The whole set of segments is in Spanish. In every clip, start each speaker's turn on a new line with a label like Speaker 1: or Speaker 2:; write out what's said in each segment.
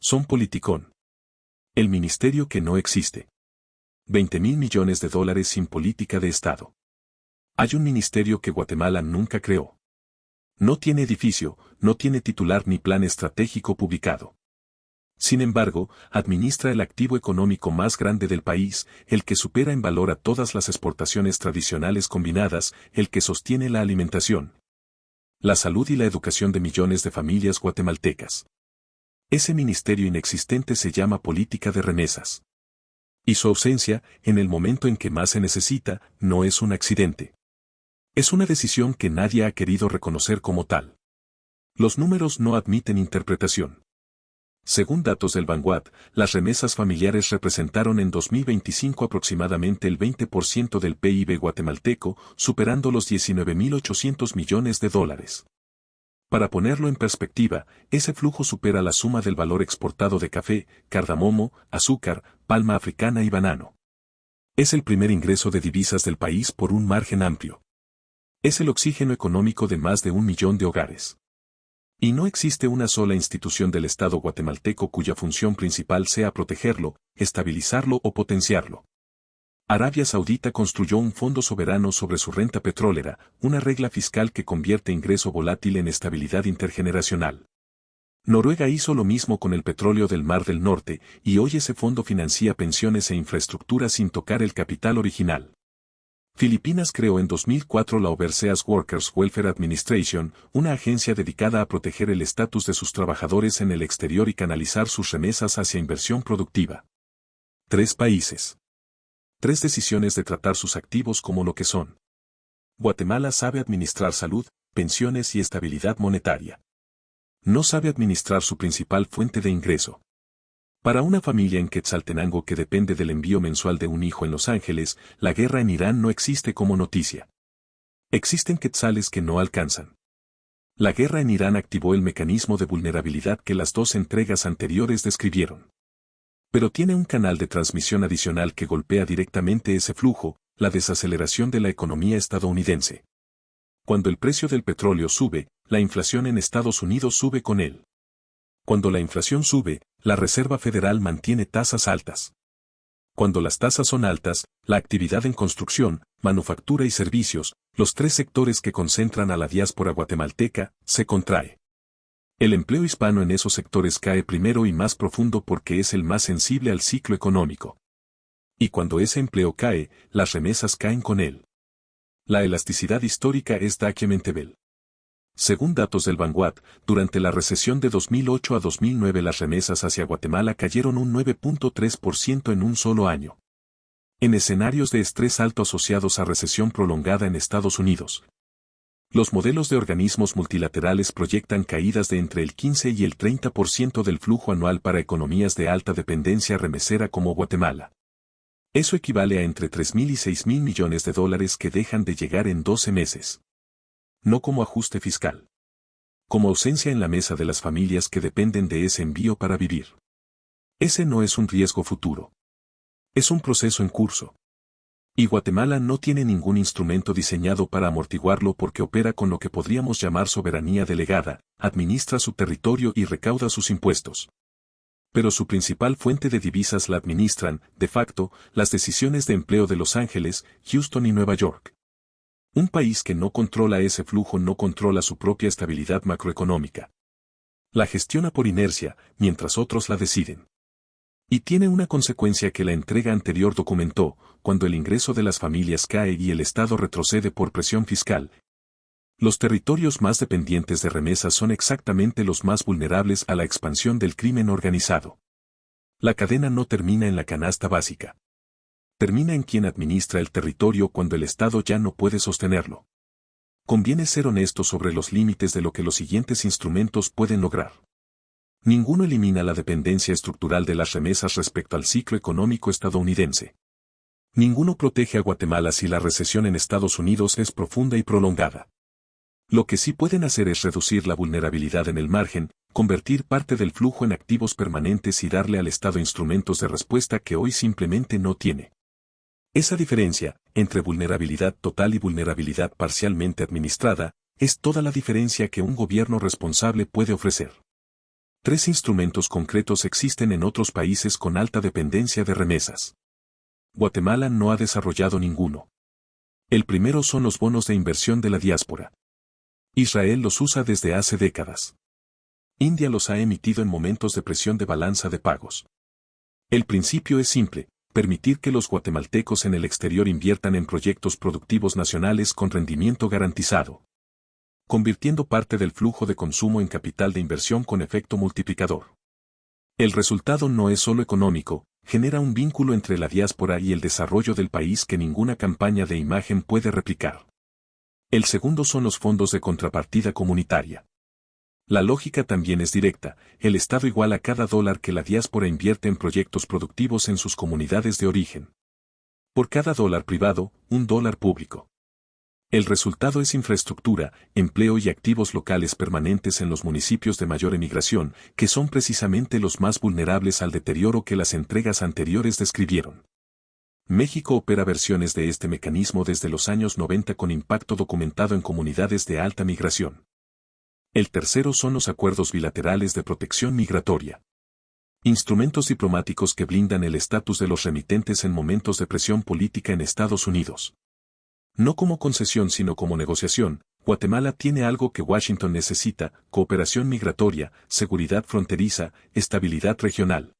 Speaker 1: Son politicón. El ministerio que no existe. 20.000 millones de dólares sin política de Estado. Hay un ministerio que Guatemala nunca creó. No tiene edificio, no tiene titular ni plan estratégico publicado. Sin embargo, administra el activo económico más grande del país, el que supera en valor a todas las exportaciones tradicionales combinadas, el que sostiene la alimentación, la salud y la educación de millones de familias guatemaltecas. Ese ministerio inexistente se llama política de remesas. Y su ausencia, en el momento en que más se necesita, no es un accidente. Es una decisión que nadie ha querido reconocer como tal. Los números no admiten interpretación. Según datos del Vanguard, las remesas familiares representaron en 2025 aproximadamente el 20% del PIB guatemalteco, superando los 19.800 millones de dólares. Para ponerlo en perspectiva, ese flujo supera la suma del valor exportado de café, cardamomo, azúcar, palma africana y banano. Es el primer ingreso de divisas del país por un margen amplio. Es el oxígeno económico de más de 1 millón de hogares. Y no existe una sola institución del Estado guatemalteco cuya función principal sea protegerlo, estabilizarlo o potenciarlo. Arabia Saudita construyó un fondo soberano sobre su renta petrolera, una regla fiscal que convierte ingreso volátil en estabilidad intergeneracional. Noruega hizo lo mismo con el petróleo del Mar del Norte, y hoy ese fondo financia pensiones e infraestructura sin tocar el capital original. Filipinas creó en 2004 la Overseas Workers Welfare Administration, una agencia dedicada a proteger el estatus de sus trabajadores en el exterior y canalizar sus remesas hacia inversión productiva. 3 países. 3 decisiones de tratar sus activos como lo que son. Guatemala sabe administrar salud, pensiones y estabilidad monetaria. No sabe administrar su principal fuente de ingreso. Para una familia en Quetzaltenango que depende del envío mensual de un hijo en Los Ángeles, la guerra en Irán no existe como noticia. Existen quetzales que no alcanzan. La guerra en Irán activó el mecanismo de vulnerabilidad que las 2 entregas anteriores describieron. Pero tiene un canal de transmisión adicional que golpea directamente ese flujo, la desaceleración de la economía estadounidense. Cuando el precio del petróleo sube, la inflación en Estados Unidos sube con él. Cuando la inflación sube, la Reserva Federal mantiene tasas altas. Cuando las tasas son altas, la actividad en construcción, manufactura y servicios, los 3 sectores que concentran a la diáspora guatemalteca, se contrae. El empleo hispano en esos sectores cae primero y más profundo porque es el más sensible al ciclo económico. Y cuando ese empleo cae, las remesas caen con él. La elasticidad histórica es documentable. Según datos del Vanguard, durante la recesión de 2008 a 2009 las remesas hacia Guatemala cayeron un 9.3% en un solo año. En escenarios de estrés alto asociados a recesión prolongada en Estados Unidos, los modelos de organismos multilaterales proyectan caídas de entre el 15 y el 30% del flujo anual para economías de alta dependencia remesera como Guatemala. Eso equivale a entre 3.000 y 6.000 millones de dólares que dejan de llegar en 12 meses. No como ajuste fiscal. Como ausencia en la mesa de las familias que dependen de ese envío para vivir. Ese no es un riesgo futuro. Es un proceso en curso. Y Guatemala no tiene ningún instrumento diseñado para amortiguarlo porque opera con lo que podríamos llamar soberanía delegada, administra su territorio y recauda sus impuestos. Pero su principal fuente de divisas la administran, de facto, las decisiones de empleo de Los Ángeles, Houston y Nueva York. Un país que no controla ese flujo no controla su propia estabilidad macroeconómica. La gestiona por inercia, mientras otros la deciden. Y tiene una consecuencia que la entrega anterior documentó, cuando el ingreso de las familias cae y el Estado retrocede por presión fiscal. Los territorios más dependientes de remesas son exactamente los más vulnerables a la expansión del crimen organizado. La cadena no termina en la canasta básica. Termina en quien administra el territorio cuando el Estado ya no puede sostenerlo. Conviene ser honesto sobre los límites de lo que los siguientes instrumentos pueden lograr. Ninguno elimina la dependencia estructural de las remesas respecto al ciclo económico estadounidense. Ninguno protege a Guatemala si la recesión en Estados Unidos es profunda y prolongada. Lo que sí pueden hacer es reducir la vulnerabilidad en el margen, convertir parte del flujo en activos permanentes y darle al Estado instrumentos de respuesta que hoy simplemente no tiene. Esa diferencia, entre vulnerabilidad total y vulnerabilidad parcialmente administrada, es toda la diferencia que un gobierno responsable puede ofrecer. Tres instrumentos concretos existen en otros países con alta dependencia de remesas. Guatemala no ha desarrollado ninguno. El primero son los bonos de inversión de la diáspora. Israel los usa desde hace décadas. India los ha emitido en momentos de presión de balanza de pagos. El principio es simple: permitir que los guatemaltecos en el exterior inviertan en proyectos productivos nacionales con rendimiento garantizado, convirtiendo parte del flujo de consumo en capital de inversión con efecto multiplicador. El resultado no es solo económico, genera un vínculo entre la diáspora y el desarrollo del país que ninguna campaña de imagen puede replicar. El segundo son los fondos de contrapartida comunitaria. La lógica también es directa: el Estado iguala cada dólar que la diáspora invierte en proyectos productivos en sus comunidades de origen. Por cada dólar privado, un dólar público. El resultado es infraestructura, empleo y activos locales permanentes en los municipios de mayor emigración, que son precisamente los más vulnerables al deterioro que las entregas anteriores describieron. México opera versiones de este mecanismo desde los años 90 con impacto documentado en comunidades de alta migración. El tercero son los acuerdos bilaterales de protección migratoria. Instrumentos diplomáticos que blindan el estatus de los remitentes en momentos de presión política en Estados Unidos. No como concesión sino como negociación, Guatemala tiene algo que Washington necesita: cooperación migratoria, seguridad fronteriza, estabilidad regional.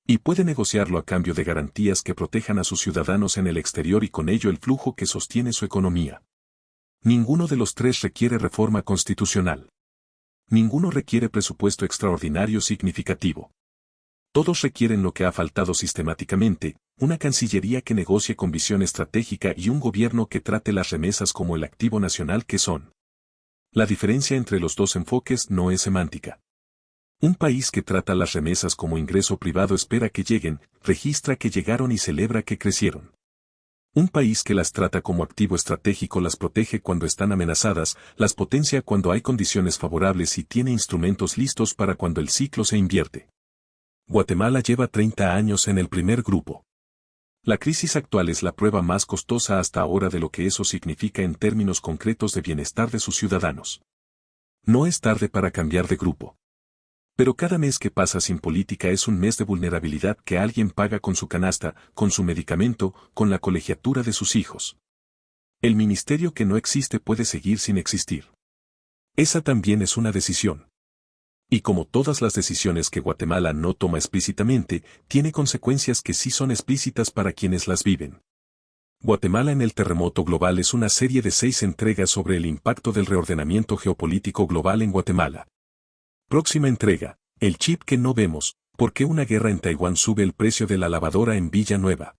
Speaker 1: Y puede negociarlo a cambio de garantías que protejan a sus ciudadanos en el exterior y con ello el flujo que sostiene su economía. Ninguno de los tres requiere reforma constitucional. Ninguno requiere presupuesto extraordinario significativo. Todos requieren lo que ha faltado sistemáticamente: una Cancillería que negocie con visión estratégica y un gobierno que trate las remesas como el activo nacional que son. La diferencia entre los dos enfoques no es semántica. Un país que trata las remesas como ingreso privado espera que lleguen, registra que llegaron y celebra que crecieron. Un país que las trata como activo estratégico las protege cuando están amenazadas, las potencia cuando hay condiciones favorables y tiene instrumentos listos para cuando el ciclo se invierte. Guatemala lleva 30 años en el primer grupo. La crisis actual es la prueba más costosa hasta ahora de lo que eso significa en términos concretos de bienestar de sus ciudadanos. No es tarde para cambiar de grupo. Pero cada mes que pasa sin política es un mes de vulnerabilidad que alguien paga con su canasta, con su medicamento, con la colegiatura de sus hijos. El ministerio que no existe puede seguir sin existir. Esa también es una decisión. Y como todas las decisiones que Guatemala no toma explícitamente, tiene consecuencias que sí son explícitas para quienes las viven. Guatemala en el terremoto global es una serie de 6 entregas sobre el impacto del reordenamiento geopolítico global en Guatemala. Próxima entrega: el chip que no vemos: ¿por qué una guerra en Taiwán sube el precio de la lavadora en Villanueva?